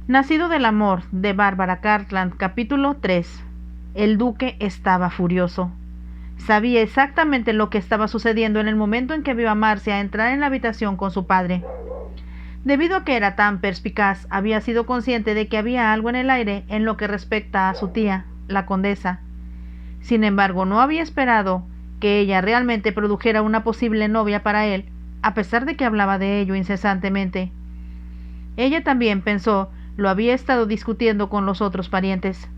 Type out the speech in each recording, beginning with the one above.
Nacido del amor, de Bárbara Cartland, capítulo 3. El duque estaba furioso. Sabía exactamente lo que estaba sucediendo en el momento en que vio a Marcia entrar en la habitación con su padre. Debido a que era tan perspicaz, había sido consciente de que había algo en el aire en lo que respecta a su tía, la condesa. Sin embargo, no había esperado que ella realmente produjera una posible novia para él, a pesar de que hablaba de ello incesantemente. Ella también pensó lo había estado discutiendo con los otros parientes.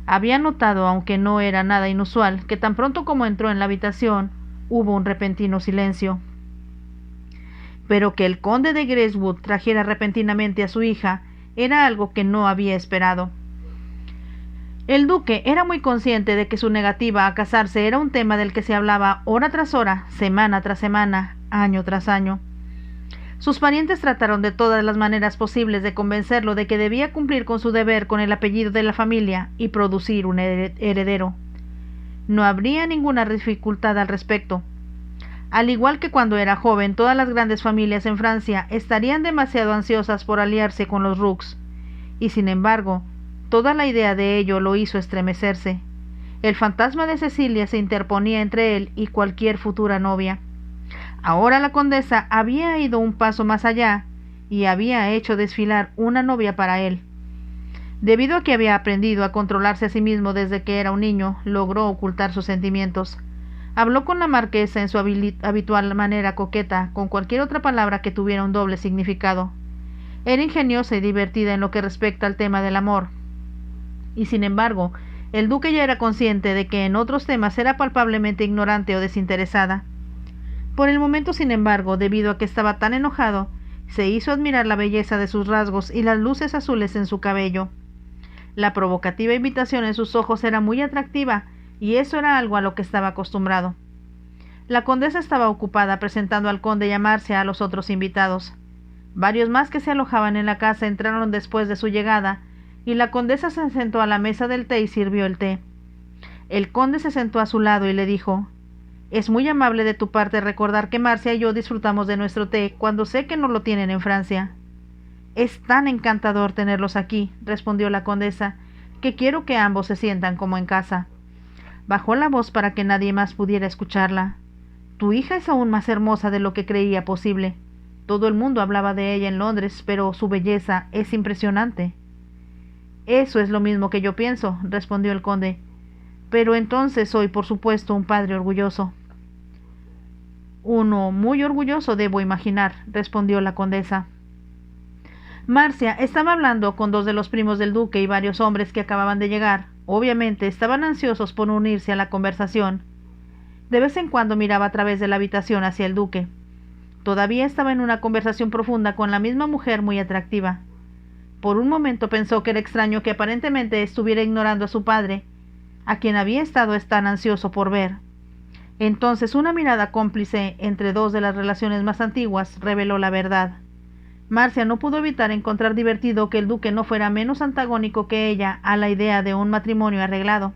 Había notado, aunque no era nada inusual, que tan pronto como entró en la habitación, hubo un repentino silencio. Pero que el conde de Greswood trajera repentinamente a su hija era algo que no había esperado. El duque era muy consciente de que su negativa a casarse era un tema del que se hablaba hora tras hora, semana tras semana, año tras año. Sus parientes trataron de todas las maneras posibles de convencerlo de que debía cumplir con su deber con el apellido de la familia y producir un heredero. No habría ninguna dificultad al respecto. Al igual que cuando era joven, todas las grandes familias en Francia estarían demasiado ansiosas por aliarse con los Roux, y sin embargo, toda la idea de ello lo hizo estremecerse. El fantasma de Cecilia se interponía entre él y cualquier futura novia. Ahora la condesa había ido un paso más allá y había hecho desfilar una novia para él. Debido a que había aprendido a controlarse a sí mismo desde que era un niño, logró ocultar sus sentimientos. Habló con la marquesa en su habitual manera coqueta, con cualquier otra palabra que tuviera un doble significado. Era ingeniosa y divertida en lo que respecta al tema del amor. Y sin embargo, el duque ya era consciente de que en otros temas era palpablemente ignorante o desinteresada. Por el momento, sin embargo, debido a que estaba tan enojado, se hizo admirar la belleza de sus rasgos y las luces azules en su cabello. La provocativa invitación en sus ojos era muy atractiva, y eso era algo a lo que estaba acostumbrado. La condesa estaba ocupada presentando al conde y a Marcia a los otros invitados. Varios más que se alojaban en la casa entraron después de su llegada, y la condesa se sentó a la mesa del té y sirvió el té. El conde se sentó a su lado y le dijo: «Es muy amable de tu parte recordar que Marcia y yo disfrutamos de nuestro té cuando sé que no lo tienen en Francia». «Es tan encantador tenerlos aquí», respondió la condesa, «que quiero que ambos se sientan como en casa». Bajó la voz para que nadie más pudiera escucharla. «Tu hija es aún más hermosa de lo que creía posible. Todo el mundo hablaba de ella en Londres, pero su belleza es impresionante». «Eso es lo mismo que yo pienso», respondió el conde. «Pero entonces soy, por supuesto, un padre orgulloso». «Uno muy orgulloso, debo imaginar», respondió la condesa. Marcia estaba hablando con dos de los primos del duque y varios hombres que acababan de llegar. Obviamente estaban ansiosos por unirse a la conversación. De vez en cuando miraba a través de la habitación hacia el duque. Todavía estaba en una conversación profunda con la misma mujer muy atractiva. Por un momento pensó que era extraño que aparentemente estuviera ignorando a su padre, a quien había estado tan ansioso por ver. Entonces una mirada cómplice entre dos de las relaciones más antiguas reveló la verdad. Marcia no pudo evitar encontrar divertido que el duque no fuera menos antagónico que ella a la idea de un matrimonio arreglado.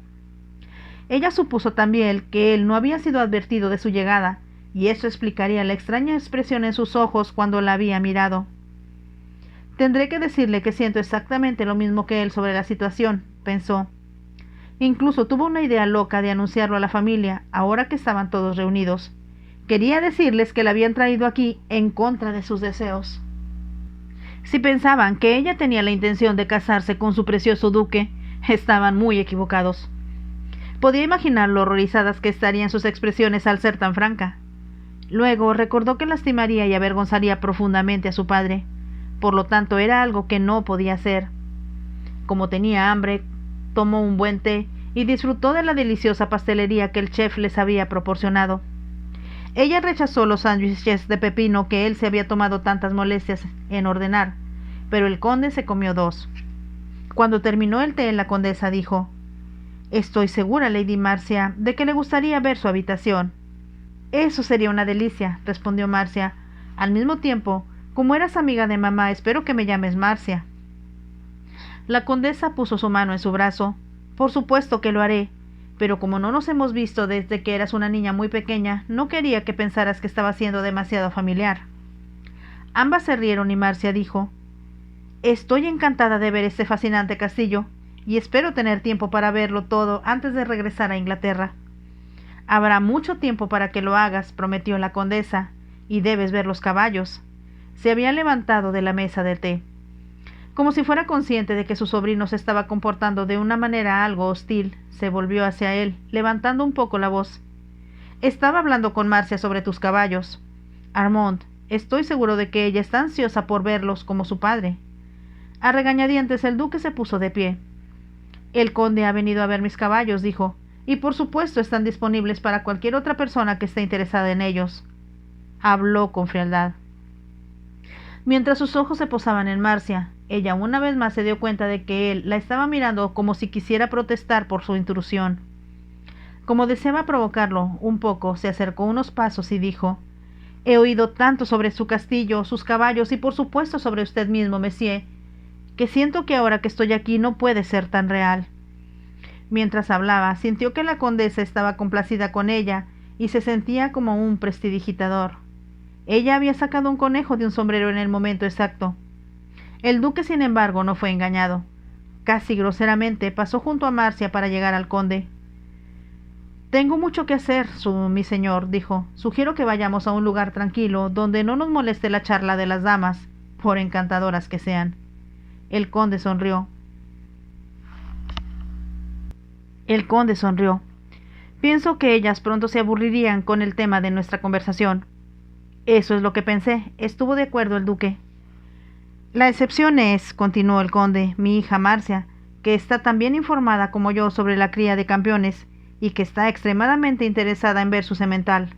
Ella supuso también que él no había sido advertido de su llegada, y eso explicaría la extraña expresión en sus ojos cuando la había mirado. «Tendré que decirle que siento exactamente lo mismo que él sobre la situación», pensó. Incluso tuvo una idea loca de anunciarlo a la familia, ahora que estaban todos reunidos. Quería decirles que la habían traído aquí en contra de sus deseos. Si pensaban que ella tenía la intención de casarse con su precioso duque, estaban muy equivocados. Podía imaginar lo horrorizadas que estarían sus expresiones al ser tan franca. Luego recordó que lastimaría y avergonzaría profundamente a su padre. Por lo tanto, era algo que no podía hacer. Como tenía hambre, tomó un buen té y disfrutó de la deliciosa pastelería que el chef les había proporcionado. Ella rechazó los sándwiches de pepino que él se había tomado tantas molestias en ordenar, pero el conde se comió 2. Cuando terminó el té, la condesa dijo: «Estoy segura, Lady Marcia, de que le gustaría ver su habitación». «Eso sería una delicia», respondió Marcia. «Al mismo tiempo, como eras amiga de mamá, espero que me llames Marcia». La condesa puso su mano en su brazo. «Por supuesto que lo haré, pero como no nos hemos visto desde que eras una niña muy pequeña, no quería que pensaras que estaba siendo demasiado familiar». Ambas se rieron y Marcia dijo: Estoy encantada de ver este fascinante castillo, y espero tener tiempo para verlo todo antes de regresar a Inglaterra. Habrá mucho tiempo para que lo hagas, prometió la condesa, y debes ver los caballos. Se había levantado de la mesa de té. Como si fuera consciente de que su sobrino se estaba comportando de una manera algo hostil, se volvió hacia él, levantando un poco la voz. Estaba hablando con Marcia sobre tus caballos. Armand, estoy seguro de que ella está ansiosa por verlos como su padre. A regañadientes el duque se puso de pie. El conde ha venido a ver mis caballos, dijo, y por supuesto están disponibles para cualquier otra persona que esté interesada en ellos. Habló con frialdad. Mientras sus ojos se posaban en Marcia, ella una vez más se dio cuenta de que él la estaba mirando como si quisiera protestar por su intrusión. Como deseaba provocarlo un poco, se acercó unos pasos y dijo: «He oído tanto sobre su castillo, sus caballos y por supuesto sobre usted mismo, Monsieur, que siento que ahora que estoy aquí no puede ser tan real». Mientras hablaba, sintió que la condesa estaba complacida con ella y se sentía como un prestidigitador. Ella había sacado un conejo de un sombrero en el momento exacto. El duque, sin embargo, no fue engañado. Casi groseramente pasó junto a Marcia para llegar al conde. «Tengo mucho que hacer, mi señor», dijo. «Sugiero que vayamos a un lugar tranquilo, donde no nos moleste la charla de las damas, por encantadoras que sean». El conde sonrió. «Pienso que ellas pronto se aburrirían con el tema de nuestra conversación». «Eso es lo que pensé», estuvo de acuerdo el duque. «La excepción es», continuó el conde, «mi hija Marcia, que está tan bien informada como yo sobre la cría de campeones y que está extremadamente interesada en ver su semental».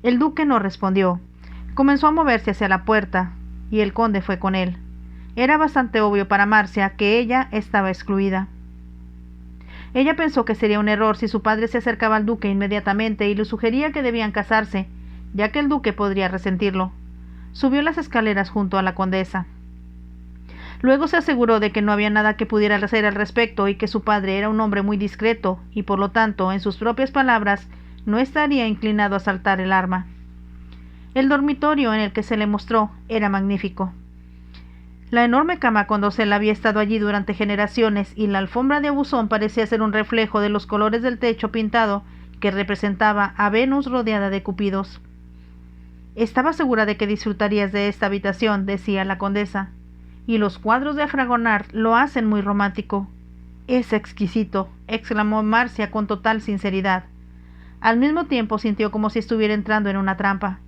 El duque no respondió. Comenzó a moverse hacia la puerta, y el conde fue con él. Era bastante obvio para Marcia que ella estaba excluida. Ella pensó que sería un error si su padre se acercaba al duque inmediatamente y le sugería que debían casarse, ya que el duque podría resentirlo. Subió las escaleras junto a la condesa. Luego se aseguró de que no había nada que pudiera hacer al respecto y que su padre era un hombre muy discreto y por lo tanto, en sus propias palabras, no estaría inclinado a saltar el arma. El dormitorio en el que se le mostró era magnífico. La enorme cama con dosel había estado allí durante generaciones y la alfombra de abusón parecía ser un reflejo de los colores del techo pintado que representaba a Venus rodeada de cupidos. «Estaba segura de que disfrutarías de esta habitación», decía la condesa, «y los cuadros de Fragonard lo hacen muy romántico». «Es exquisito», exclamó Marcia con total sinceridad. Al mismo tiempo sintió como si estuviera entrando en una trampa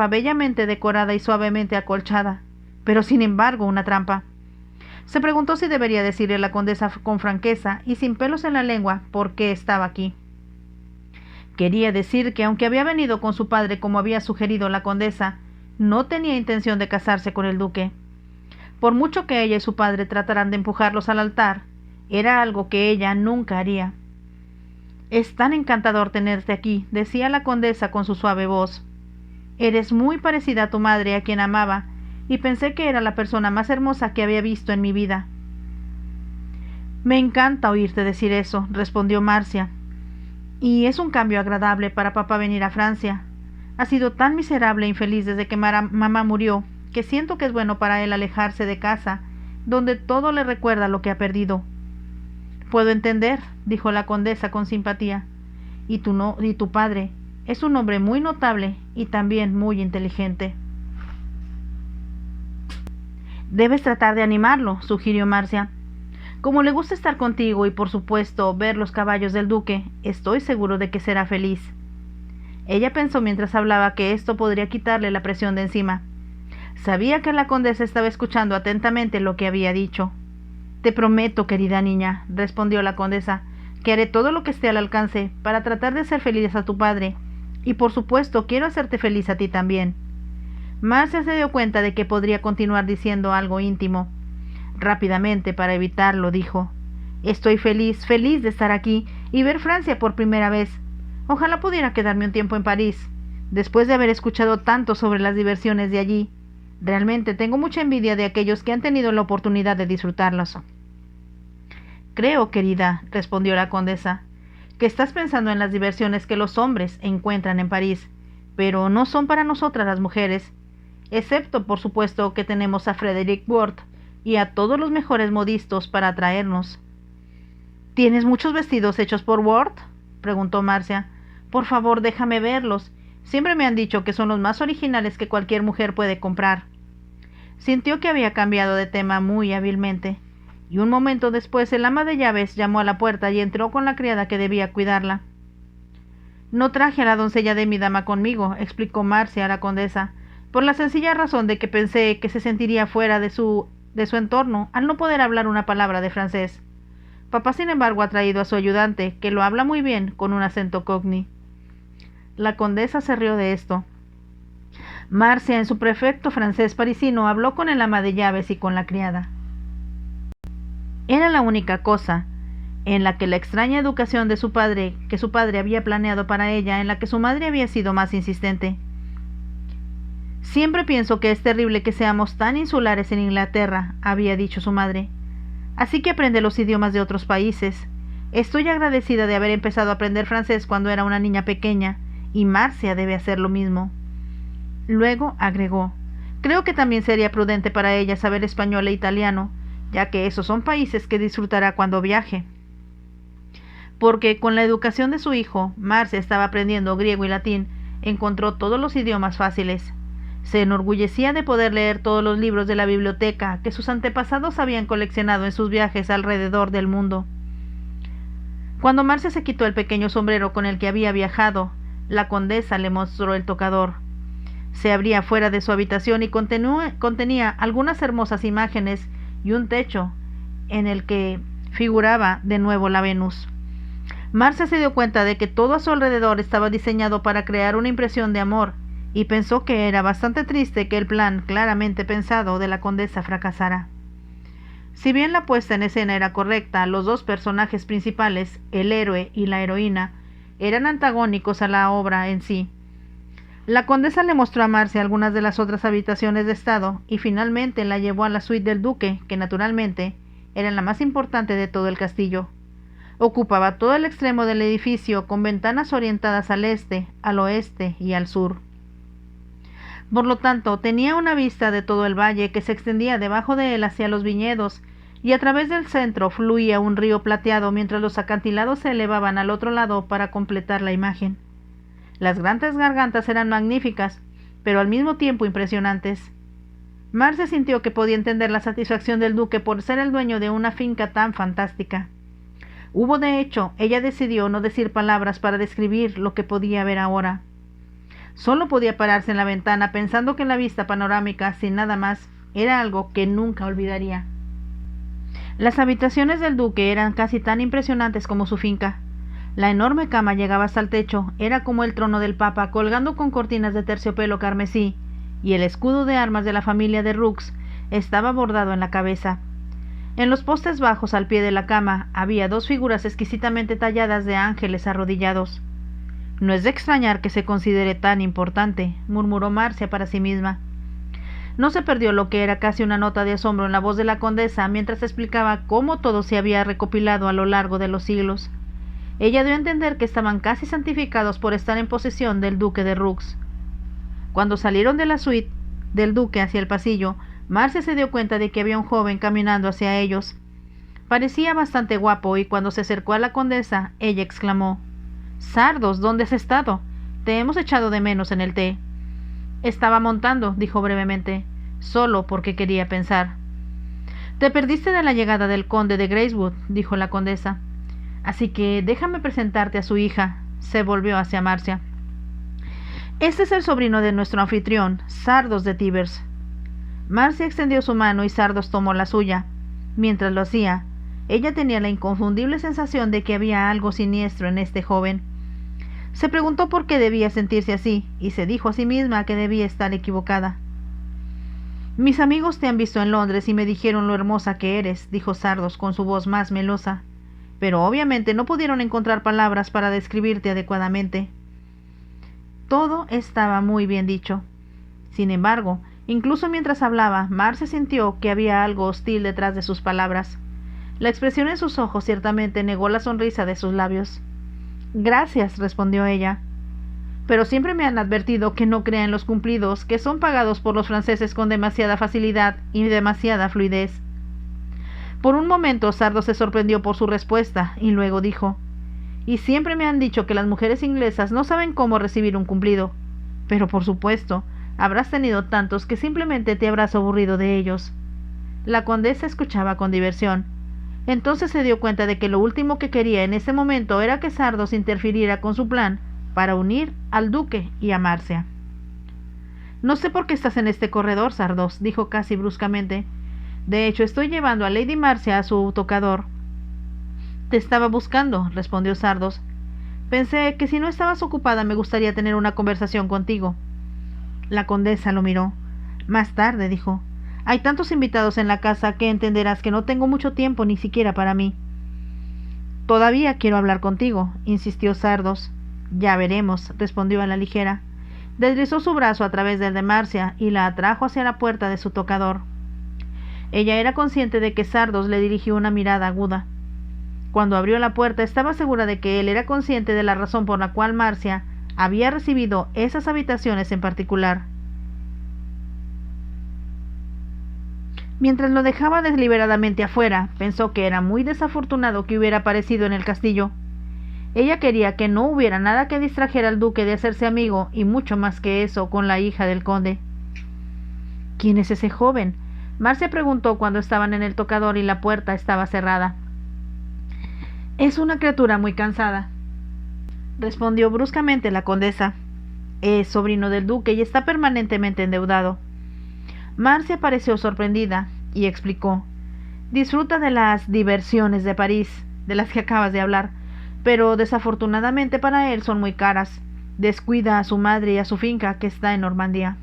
bellamente decorada y suavemente acolchada, pero sin embargo una trampa. Se preguntó si debería decirle a la condesa con franqueza y sin pelos en la lengua por qué estaba aquí. Quería decir que aunque había venido con su padre como había sugerido la condesa, no tenía intención de casarse con el duque. Por mucho que ella y su padre trataran de empujarlos al altar, era algo que ella nunca haría. «Es tan encantador tenerte aquí», decía la condesa con su suave voz. «Eres muy parecida a tu madre, a quien amaba, y pensé que era la persona más hermosa que había visto en mi vida». «Me encanta oírte decir eso», respondió Marcia. «Y es un cambio agradable para papá venir a Francia. Ha sido tan miserable e infeliz desde que mamá murió, que siento que es bueno para él alejarse de casa, donde todo le recuerda lo que ha perdido». «Puedo entender», dijo la condesa con simpatía. Y tu padre es un hombre muy notable y también muy inteligente». «Debes tratar de animarlo», sugirió Marcia. «Como le gusta estar contigo y por supuesto ver los caballos del duque, estoy seguro de que será feliz». Ella pensó mientras hablaba que esto podría quitarle la presión de encima. Sabía que la condesa estaba escuchando atentamente lo que había dicho. «Te prometo, querida niña», respondió la condesa, «que haré todo lo que esté al alcance para tratar de hacer feliz a tu padre, y por supuesto quiero hacerte feliz a ti también». Marcia se dio cuenta de que podría continuar diciendo algo íntimo. Rápidamente, para evitarlo, dijo: «Estoy feliz de estar aquí y ver Francia por primera vez. Ojalá pudiera quedarme un tiempo en París, después de haber escuchado tanto sobre las diversiones de allí. Realmente tengo mucha envidia de aquellos que han tenido la oportunidad de disfrutarlas». «Creo, querida», respondió la condesa, «que estás pensando en las diversiones que los hombres encuentran en París, pero no son para nosotras las mujeres. excepto, por supuesto, que tenemos a Frederick Worth y a todos los mejores modistos para atraernos. ¿Tienes muchos vestidos hechos por Worth?, preguntó Marcia. Por favor, déjame verlos. Siempre me han dicho que son los más originales que cualquier mujer puede comprar. Sintió que había cambiado de tema muy hábilmente, y un momento después el ama de llaves llamó a la puerta y entró con la criada que debía cuidarla. No traje a la doncella de mi dama conmigo, explicó Marcia a la condesa, por la sencilla razón de que pensé que se sentiría fuera de su entorno al no poder hablar una palabra de francés. Papá, sin embargo, ha traído a su ayudante, que lo habla muy bien, con un acento cockney. La condesa se rió de esto. Marcia, en su perfecto francés parisino, habló con el ama de llaves y con la criada. Era la única cosa en la que la extraña educación de su padre, que su padre había planeado para ella, en la que su madre había sido más insistente. Siempre pienso que es terrible que seamos tan insulares en Inglaterra, había dicho su madre. Así que aprende los idiomas de otros países. Estoy agradecida de haber empezado a aprender francés cuando era una niña pequeña, y Marcia debe hacer lo mismo. Luego agregó, creo que también sería prudente para ella saber español e italiano, ya que esos son países que disfrutará cuando viaje. Porque con la educación de su hijo, Marcia estaba aprendiendo griego y latín, encontró todos los idiomas fáciles. Se enorgullecía de poder leer todos los libros de la biblioteca que sus antepasados habían coleccionado en sus viajes alrededor del mundo. Cuando Marcia se quitó el pequeño sombrero con el que había viajado, la condesa le mostró el tocador. Se abría fuera de su habitación y contenía algunas hermosas imágenes y un techo en el que figuraba de nuevo la Venus. Marcia se dio cuenta de que todo a su alrededor estaba diseñado para crear una impresión de amor, y pensó que era bastante triste que el plan claramente pensado de la condesa fracasara. Si bien la puesta en escena era correcta, los dos personajes principales, el héroe y la heroína, eran antagónicos a la obra en sí. La condesa le mostró a Marcia algunas de las otras habitaciones de estado y finalmente la llevó a la suite del duque, que naturalmente era la más importante de todo el castillo. Ocupaba todo el extremo del edificio con ventanas orientadas al este, al oeste y al sur. Por lo tanto, tenía una vista de todo el valle que se extendía debajo de él hacia los viñedos, y a través del centro fluía un río plateado mientras los acantilados se elevaban al otro lado para completar la imagen. Las grandes gargantas eran magníficas, pero al mismo tiempo impresionantes. Marcia sintió que podía entender la satisfacción del duque por ser el dueño de una finca tan fantástica. De hecho, ella decidió no decir palabras para describir lo que podía ver ahora. Solo podía pararse en la ventana pensando que la vista panorámica, sin nada más, era algo que nunca olvidaría. Las habitaciones del duque eran casi tan impresionantes como su finca. La enorme cama llegaba hasta el techo, era como el trono del papa colgando con cortinas de terciopelo carmesí, y el escudo de armas de la familia de Rooks estaba bordado en la cabeza. En los postes bajos al pie de la cama había dos figuras exquisitamente talladas de ángeles arrodillados. No es de extrañar que se considere tan importante, murmuró Marcia para sí misma. No se perdió lo que era casi una nota de asombro en la voz de la condesa mientras explicaba cómo todo se había recopilado a lo largo de los siglos. Ella dio a entender que estaban casi santificados por estar en posesión del duque de Rooks. Cuando salieron de la suite del duque hacia el pasillo, Marcia se dio cuenta de que había un joven caminando hacia ellos. Parecía bastante guapo y cuando se acercó a la condesa, ella exclamó: «Sardos, ¿dónde has estado? Te hemos echado de menos en el té». «Estaba montando», dijo brevemente, solo porque quería pensar. «Te perdiste de la llegada del conde de Gracewood», dijo la condesa. «Así que déjame presentarte a su hija», se volvió hacia Marcia. «Este es el sobrino de nuestro anfitrión, Sardos de Tivers». Marcia extendió su mano y Sardos tomó la suya. Mientras lo hacía, ella tenía la inconfundible sensación de que había algo siniestro en este joven. Se preguntó por qué debía sentirse así, y se dijo a sí misma que debía estar equivocada. «Mis amigos te han visto en Londres y me dijeron lo hermosa que eres», dijo Sardos con su voz más melosa, «pero obviamente no pudieron encontrar palabras para describirte adecuadamente». Todo estaba muy bien dicho. Sin embargo, incluso mientras hablaba, Marcia sintió que había algo hostil detrás de sus palabras. La expresión en sus ojos ciertamente negó la sonrisa de sus labios. «Gracias», respondió ella. pero siempre me han advertido que no crea en los cumplidos, que son pagados por los franceses con demasiada facilidad y demasiada fluidez. Por un momento Sardo se sorprendió por su respuesta y luego dijo: y siempre me han dicho que las mujeres inglesas no saben cómo recibir un cumplido, pero por supuesto, habrás tenido tantos que simplemente te habrás aburrido de ellos. La condesa escuchaba con diversión. Entonces se dio cuenta de que lo último que quería en ese momento era que Sardos interfiriera con su plan para unir al duque y a Marcia. No sé por qué estás en este corredor, Sardos, dijo casi bruscamente. De hecho, estoy llevando a Lady Marcia a su tocador. Te estaba buscando, respondió Sardos. Pensé que si no estabas ocupada me gustaría tener una conversación contigo. La condesa lo miró. Más tarde, dijo. Hay tantos invitados en la casa que entenderás que no tengo mucho tiempo ni siquiera para mí. Todavía quiero hablar contigo, insistió Sardos. Ya veremos, respondió a la ligera. Deslizó su brazo a través del de Marcia y la atrajo hacia la puerta de su tocador. Ella era consciente de que Sardos le dirigió una mirada aguda. Cuando abrió la puerta estaba segura de que él era consciente de la razón por la cual Marcia había recibido esas habitaciones en particular. Mientras lo dejaba deliberadamente afuera, pensó que era muy desafortunado que hubiera aparecido en el castillo. Ella quería que no hubiera nada que distrajera al duque de hacerse amigo, y mucho más que eso, con la hija del conde. ¿Quién es ese joven?, Marcia preguntó cuando estaban en el tocador y la puerta estaba cerrada. Es una criatura muy cansada, respondió bruscamente la condesa. Es sobrino del duque y está permanentemente endeudado. Marcia pareció sorprendida y explicó: disfruta de las diversiones de París, de las que acabas de hablar, pero desafortunadamente para él son muy caras. Descuida a su madre y a su finca, que está en Normandía.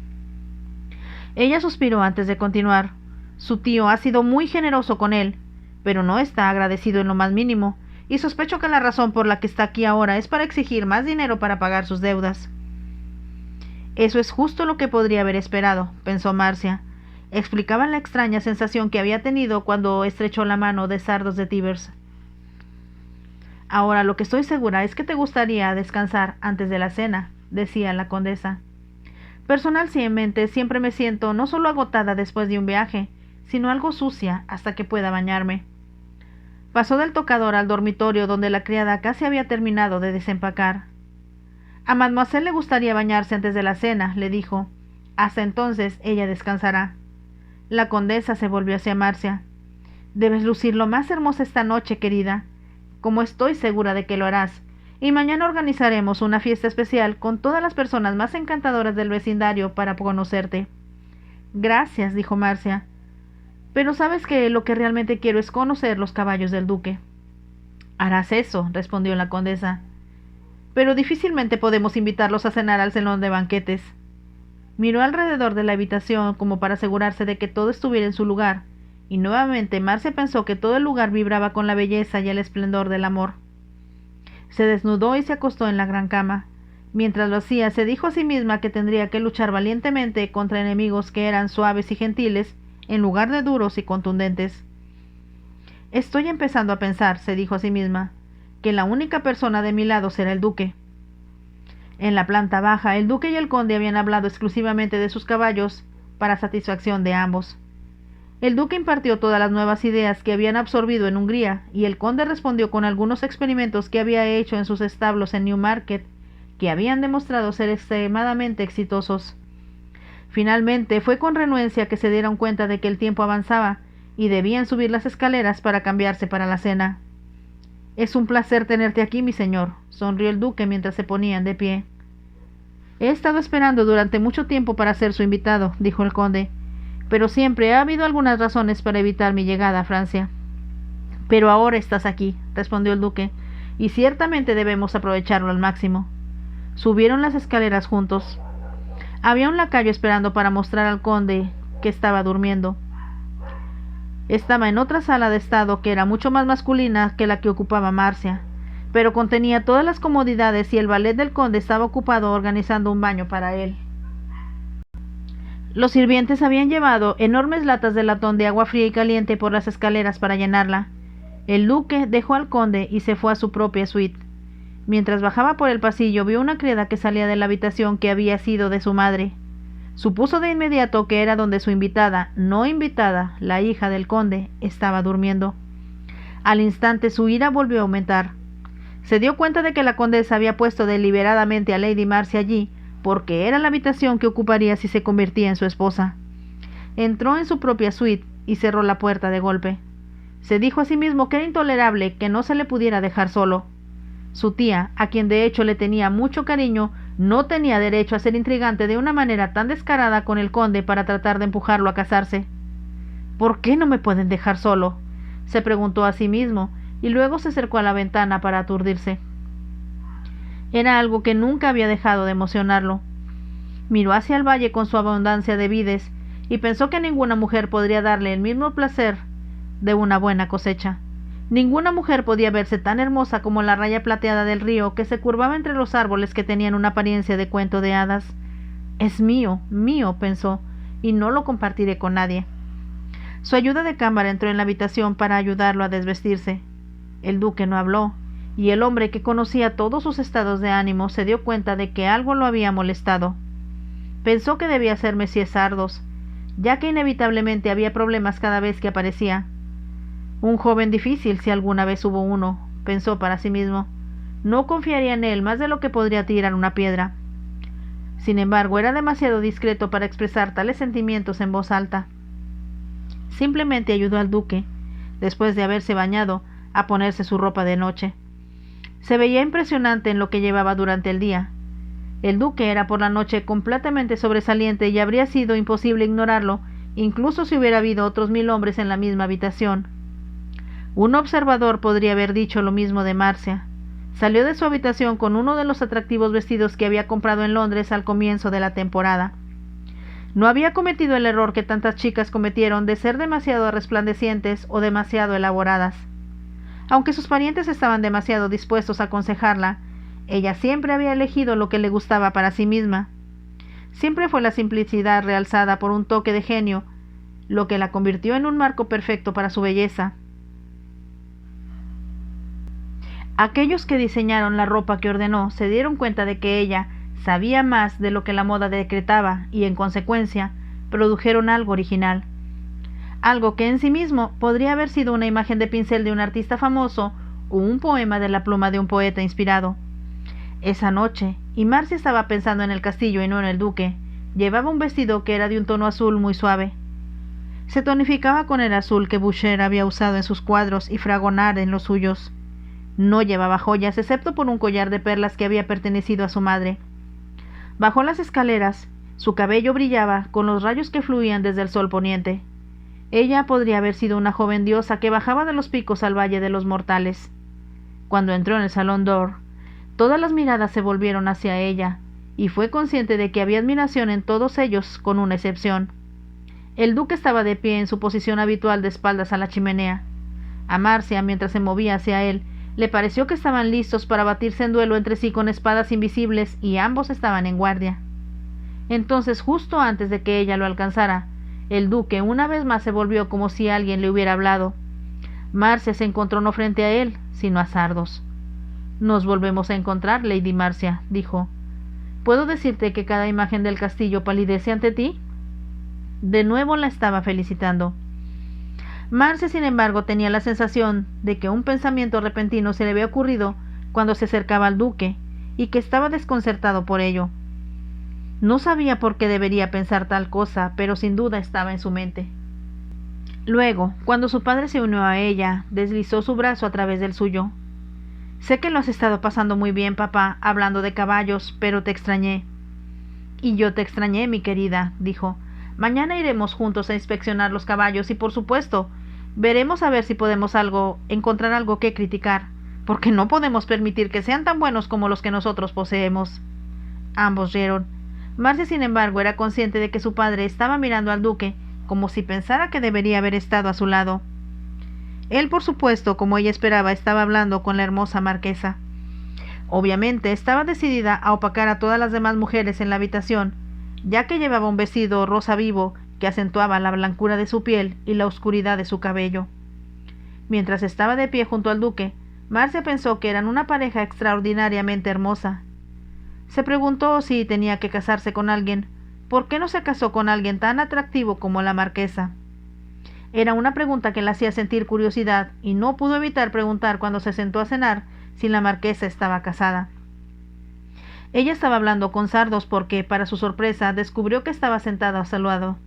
Ella suspiró antes de continuar. Su tío ha sido muy generoso con él, pero no está agradecido en lo más mínimo, y sospecho que la razón por la que está aquí ahora es para exigir más dinero para pagar sus deudas. Eso es justo lo que podría haber esperado, pensó Marcia. Explicaba la extraña sensación que había tenido cuando estrechó la mano de Sardos de Tivers. Ahora lo que estoy segura es que te gustaría descansar antes de la cena, decía la condesa. Personalmente siempre me siento no solo agotada después de un viaje, sino algo sucia hasta que pueda bañarme. Pasó del tocador al dormitorio donde la criada casi había terminado de desempacar. A mademoiselle le gustaría bañarse antes de la cena, le dijo. Hasta entonces ella descansará. La condesa se volvió hacia Marcia. Debes lucir lo más hermosa esta noche, querida, como estoy segura de que lo harás, y mañana organizaremos una fiesta especial con todas las personas más encantadoras del vecindario para conocerte. Gracias, dijo Marcia. Pero sabes que lo que realmente quiero es conocer los caballos del duque. Harás eso, respondió la condesa. Pero difícilmente podemos invitarlos a cenar al salón de banquetes. Miró alrededor de la habitación como para asegurarse de que todo estuviera en su lugar, y nuevamente Marcia pensó que todo el lugar vibraba con la belleza y el esplendor del amor. Se desnudó y se acostó en la gran cama. Mientras lo hacía, se dijo a sí misma que tendría que luchar valientemente contra enemigos que eran suaves y gentiles, en lugar de duros y contundentes. Estoy empezando a pensar, se dijo a sí misma, que la única persona de mi lado será el duque. En la planta baja, el duque y el conde habían hablado exclusivamente de sus caballos, para satisfacción de ambos. El duque impartió todas las nuevas ideas que habían absorbido en Hungría, y el conde respondió con algunos experimentos que había hecho en sus establos en Newmarket, que habían demostrado ser extremadamente exitosos. Finalmente fue con renuencia que se dieron cuenta de que el tiempo avanzaba, y debían subir las escaleras para cambiarse para la cena. «Es un placer tenerte aquí, mi señor», sonrió el duque mientras se ponían de pie. «He estado esperando durante mucho tiempo para ser su invitado», dijo el conde, «pero siempre ha habido algunas razones para evitar mi llegada a Francia». «Pero ahora estás aquí», respondió el duque, «y ciertamente debemos aprovecharlo al máximo». Subieron las escaleras juntos. Había un lacayo esperando para mostrar al conde que estaba durmiendo. Estaba en otra sala de estado que era mucho más masculina que la que ocupaba Marcia, pero contenía todas las comodidades y el valet del conde estaba ocupado organizando un baño para él. Los sirvientes habían llevado enormes latas de latón de agua fría y caliente por las escaleras para llenarla. El duque dejó al conde y se fue a su propia suite. Mientras bajaba por el pasillo, vio una criada que salía de la habitación que había sido de su madre. Supuso de inmediato que era donde su invitada, no invitada, la hija del conde, estaba durmiendo. Al instante su ira volvió a aumentar. Se dio cuenta de que la condesa había puesto deliberadamente a Lady Marcia allí, porque era la habitación que ocuparía si se convertía en su esposa. Entró en su propia suite y cerró la puerta de golpe. Se dijo a sí mismo que era intolerable que no se le pudiera dejar solo. Su tía, a quien de hecho le tenía mucho cariño, no tenía derecho a ser intrigante de una manera tan descarada con el conde para tratar de empujarlo a casarse. ¿Por qué no me pueden dejar solo?, se preguntó a sí mismo, y luego se acercó a la ventana para aturdirse. Era algo que nunca había dejado de emocionarlo. Miró hacia el valle con su abundancia de vides, y pensó que ninguna mujer podría darle el mismo placer de una buena cosecha. Ninguna mujer podía verse tan hermosa como la raya plateada del río que se curvaba entre los árboles que tenían una apariencia de cuento de hadas. Es mío, mío, pensó, y no lo compartiré con nadie. Su ayuda de cámara entró en la habitación para ayudarlo a desvestirse. El duque no habló, y el hombre, que conocía todos sus estados de ánimo, se dio cuenta de que algo lo había molestado. Pensó que debía ser Messier Sardos, ya que inevitablemente había problemas cada vez que aparecía. Un joven difícil, si alguna vez hubo uno, pensó para sí mismo. No confiaría en él más de lo que podría tirar una piedra. Sin embargo, era demasiado discreto para expresar tales sentimientos en voz alta. Simplemente ayudó al duque, después de haberse bañado, a ponerse su ropa de noche. Se veía impresionante en lo que llevaba durante el día. El duque era por la noche completamente sobresaliente y habría sido imposible ignorarlo, incluso si hubiera habido otros 1000 hombres en la misma habitación. Un observador podría haber dicho lo mismo de Marcia. Salió de su habitación con uno de los atractivos vestidos que había comprado en Londres al comienzo de la temporada. No había cometido el error que tantas chicas cometieron de ser demasiado resplandecientes o demasiado elaboradas. Aunque sus parientes estaban demasiado dispuestos a aconsejarla, ella siempre había elegido lo que le gustaba para sí misma. Siempre fue la simplicidad realzada por un toque de genio, lo que la convirtió en un marco perfecto para su belleza. Aquellos que diseñaron la ropa que ordenó se dieron cuenta de que ella sabía más de lo que la moda decretaba y, en consecuencia, produjeron algo original. Algo que en sí mismo podría haber sido una imagen de pincel de un artista famoso o un poema de la pluma de un poeta inspirado. Esa noche, y Marcia estaba pensando en el castillo y no en el duque, llevaba un vestido que era de un tono azul muy suave. Se tonificaba con el azul que Boucher había usado en sus cuadros y Fragonard en los suyos. No llevaba joyas excepto por un collar de perlas que había pertenecido a su madre. Bajó las escaleras. Su cabello brillaba con los rayos que fluían desde el sol poniente. Ella podría haber sido una joven diosa que bajaba de los picos al valle de los mortales. Cuando entró en el salón d'or, todas las miradas se volvieron hacia ella, y fue consciente de que había admiración en todos ellos, con una excepción. El duque estaba de pie en su posición habitual de espaldas a la chimenea. A Marcia, mientras se movía hacia él, le pareció que estaban listos para batirse en duelo entre sí con espadas invisibles, y ambos estaban en guardia. Entonces, justo antes de que ella lo alcanzara, el duque una vez más se volvió como si alguien le hubiera hablado. Marcia se encontró no frente a él, sino a Sardos. «Nos volvemos a encontrar, Lady Marcia», dijo. «¿Puedo decirte que cada imagen del castillo palidece ante ti?» De nuevo la estaba felicitando. Marcia, sin embargo, tenía la sensación de que un pensamiento repentino se le había ocurrido cuando se acercaba al duque, y que estaba desconcertado por ello. No sabía por qué debería pensar tal cosa, pero sin duda estaba en su mente. Luego, cuando su padre se unió a ella, deslizó su brazo a través del suyo. «Sé que lo has estado pasando muy bien, papá, hablando de caballos, pero te extrañé». «Y yo te extrañé, mi querida», dijo. «Mañana iremos juntos a inspeccionar los caballos y, por supuesto, veremos a ver si podemos encontrar algo que criticar, porque no podemos permitir que sean tan buenos como los que nosotros poseemos». Ambos rieron. Marcia, sin embargo, era consciente de que su padre estaba mirando al duque como si pensara que debería haber estado a su lado. Él, por supuesto, como ella esperaba, estaba hablando con la hermosa marquesa. Obviamente, estaba decidida a opacar a todas las demás mujeres en la habitación, ya que llevaba un vestido rosa vivo que acentuaba la blancura de su piel y la oscuridad de su cabello. Mientras estaba de pie junto al duque, Marcia pensó que eran una pareja extraordinariamente hermosa. Se preguntó si tenía que casarse con alguien. ¿Por qué no se casó con alguien tan atractivo como la marquesa? Era una pregunta que la hacía sentir curiosidad, y no pudo evitar preguntar cuando se sentó a cenar si la marquesa estaba casada. Ella estaba hablando con Sardos porque, para su sorpresa, descubrió que estaba sentada a su lado.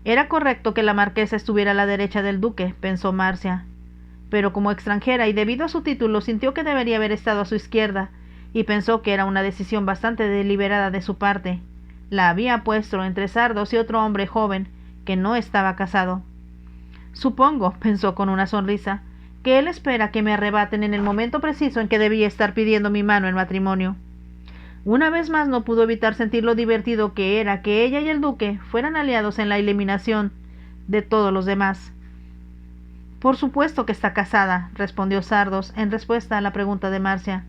Era correcto que la marquesa estuviera a la derecha del duque, pensó Marcia, pero como extranjera y debido a su título sintió que debería haber estado a su izquierda, y pensó que era una decisión bastante deliberada de su parte. La había puesto entre Sardos y otro hombre joven que no estaba casado. Supongo, pensó con una sonrisa, que él espera que me arrebaten en el momento preciso en que debía estar pidiendo mi mano en matrimonio. Una vez más no pudo evitar sentir lo divertido que era que ella y el duque fueran aliados en la eliminación de todos los demás. Por supuesto que está casada, respondió Sardos en respuesta a la pregunta de Marcia.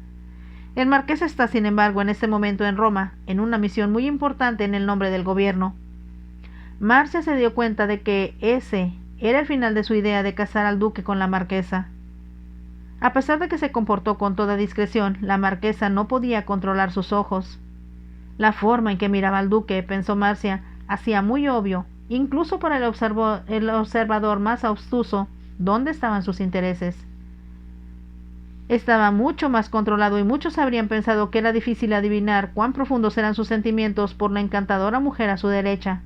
El marqués está, sin embargo, en este momento en Roma, en una misión muy importante en el nombre del gobierno. Marcia se dio cuenta de que ese era el final de su idea de casar al duque con la marquesa. A pesar de que se comportó con toda discreción, la marquesa no podía controlar sus ojos. La forma en que miraba al duque, pensó Marcia, hacía muy obvio, incluso para el observador más astuto, dónde estaban sus intereses. Estaba mucho más controlado y muchos habrían pensado que era difícil adivinar cuán profundos eran sus sentimientos por la encantadora mujer a su derecha.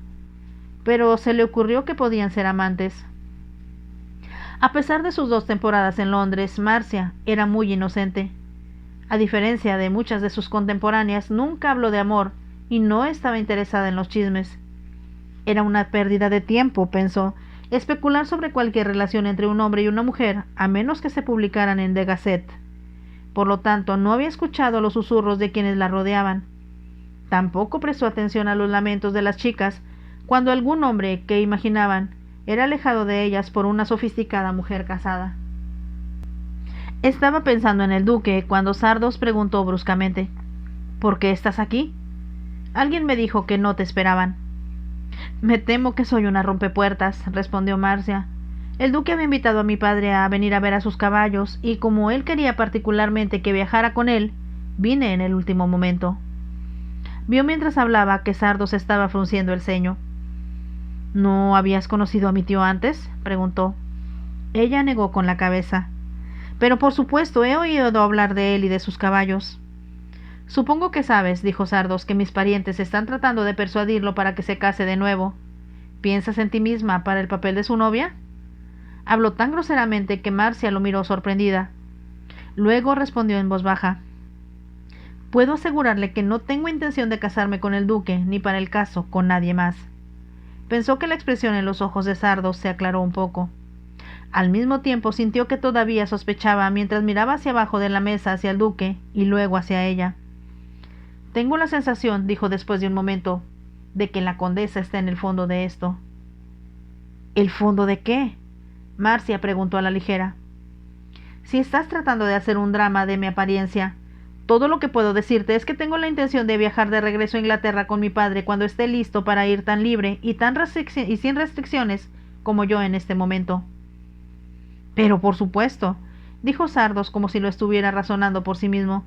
Pero se le ocurrió que podían ser amantes. A pesar de sus 2 temporadas en Londres, Marcia era muy inocente. A diferencia de muchas de sus contemporáneas, nunca habló de amor y no estaba interesada en los chismes. Era una pérdida de tiempo, pensó, especular sobre cualquier relación entre un hombre y una mujer, a menos que se publicaran en The Gazette. Por lo tanto, no había escuchado los susurros de quienes la rodeaban. Tampoco prestó atención a los lamentos de las chicas, cuando algún hombre que imaginaban era alejado de ellas por una sofisticada mujer casada. Estaba pensando en el duque cuando Sardos preguntó bruscamente: ¿Por qué estás aquí? Alguien me dijo que no te esperaban. Me temo que soy una rompepuertas, respondió Marcia. El duque había invitado a mi padre a venir a ver a sus caballos, y como él quería particularmente que viajara con él, vine en el último momento. Vio mientras hablaba que Sardos estaba frunciendo el ceño. ¿No habías conocido a mi tío antes?, preguntó. Ella negó con la cabeza. Pero por supuesto he oído hablar de él y de sus caballos. Supongo que sabes, dijo Sardos, que mis parientes están tratando de persuadirlo para que se case de nuevo. ¿Piensas en ti misma para el papel de su novia? Habló tan groseramente que Marcia lo miró sorprendida. Luego respondió en voz baja: Puedo asegurarle que no tengo intención de casarme con el duque, ni para el caso, con nadie más. Pensó que la expresión en los ojos de Sardos se aclaró un poco. Al mismo tiempo sintió que todavía sospechaba mientras miraba hacia abajo de la mesa hacia el duque y luego hacia ella. Tengo la sensación, dijo después de un momento, de que la condesa está en el fondo de esto. ¿El fondo de qué?, Marcia preguntó a la ligera. Si estás tratando de hacer un drama de mi apariencia, todo lo que puedo decirte es que tengo la intención de viajar de regreso a Inglaterra con mi padre cuando esté listo para ir tan libre y sin restricciones como yo en este momento. Pero por supuesto, dijo Sardos como si lo estuviera razonando por sí mismo,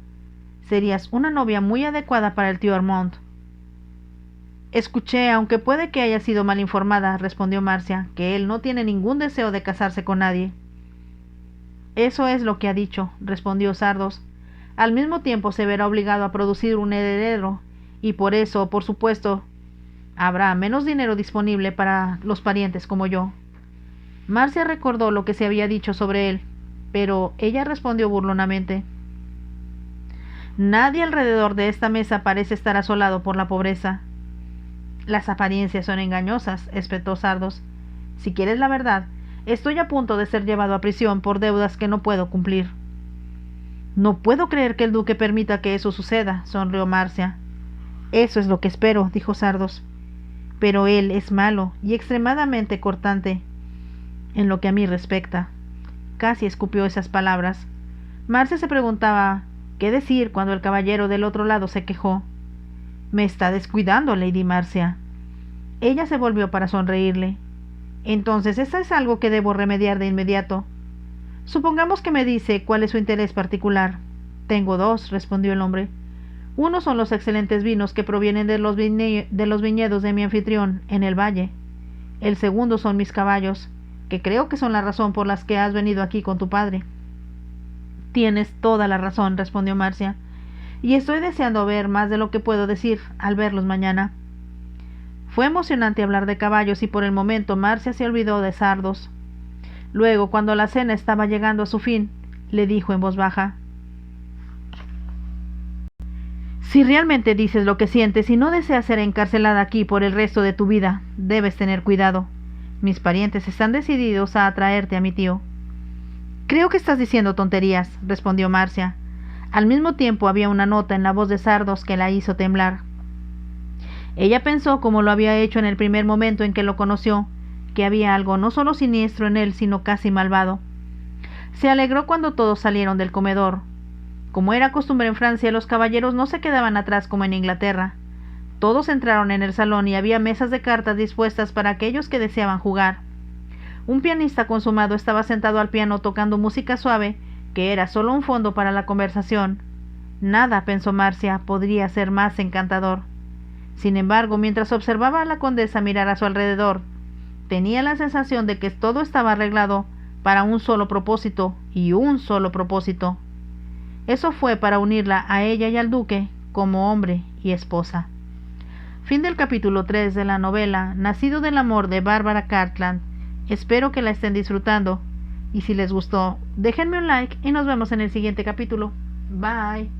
serías una novia muy adecuada para el tío Armand. Escuché, aunque puede que haya sido mal informada, respondió Marcia, que él no tiene ningún deseo de casarse con nadie. Eso es lo que ha dicho, respondió Sardos. Al mismo tiempo se verá obligado a producir un heredero, y por eso, por supuesto, habrá menos dinero disponible para los parientes como yo. Marcia recordó lo que se había dicho sobre él, pero ella respondió burlonamente: Nadie alrededor de esta mesa parece estar asolado por la pobreza. Las apariencias son engañosas, espetó Sardos. Si quieres la verdad, estoy a punto de ser llevado a prisión por deudas que no puedo cumplir. No puedo creer que el duque permita que eso suceda, sonrió Marcia. Eso es lo que espero, dijo Sardos. Pero él es malo y extremadamente cortante. En lo que a mí respecta. Casi escupió esas palabras. Marcia se preguntaba qué decir cuando el caballero del otro lado se quejó. Me está descuidando, Lady Marcia. Ella se volvió para sonreírle. Entonces, ¿eso es algo que debo remediar de inmediato? Supongamos que me dice cuál es su interés particular. Tengo dos, respondió el hombre. Uno son los excelentes vinos que provienen de los viñedos de mi anfitrión en el valle. El segundo son mis caballos, que creo que son la razón por las que has venido aquí con tu padre. Tienes toda la razón, respondió Marcia, y estoy deseando ver más de lo que puedo decir al verlos mañana. Fue emocionante hablar de caballos y por el momento Marcia se olvidó de Sardos. Luego, cuando la cena estaba llegando a su fin, le dijo en voz baja: Si realmente dices lo que sientes y no deseas ser encarcelada aquí por el resto de tu vida, debes tener cuidado. Mis parientes están decididos a atraerte a mi tío. Creo que estás diciendo tonterías, respondió Marcia. Al mismo tiempo había una nota en la voz de Sardos que la hizo temblar. Ella pensó, como lo había hecho en el primer momento en que lo conoció, que había algo no solo siniestro en él, sino casi malvado. Se alegró cuando todos salieron del comedor. Como era costumbre en Francia, los caballeros no se quedaban atrás como en Inglaterra. Todos entraron en el salón y había mesas de cartas dispuestas para aquellos que deseaban jugar. Un pianista consumado estaba sentado al piano tocando música suave, que era solo un fondo para la conversación. Nada, pensó Marcia, podría ser más encantador. Sin embargo, mientras observaba a la condesa mirar a su alrededor, tenía la sensación de que todo estaba arreglado para un solo propósito, y un solo propósito. Eso fue para unirla a ella y al duque como hombre y esposa. Fin del capítulo 3 de la novela Nacido del amor de Bárbara Cartland. Espero que la estén disfrutando y si les gustó, déjenme un like y nos vemos en el siguiente capítulo. Bye.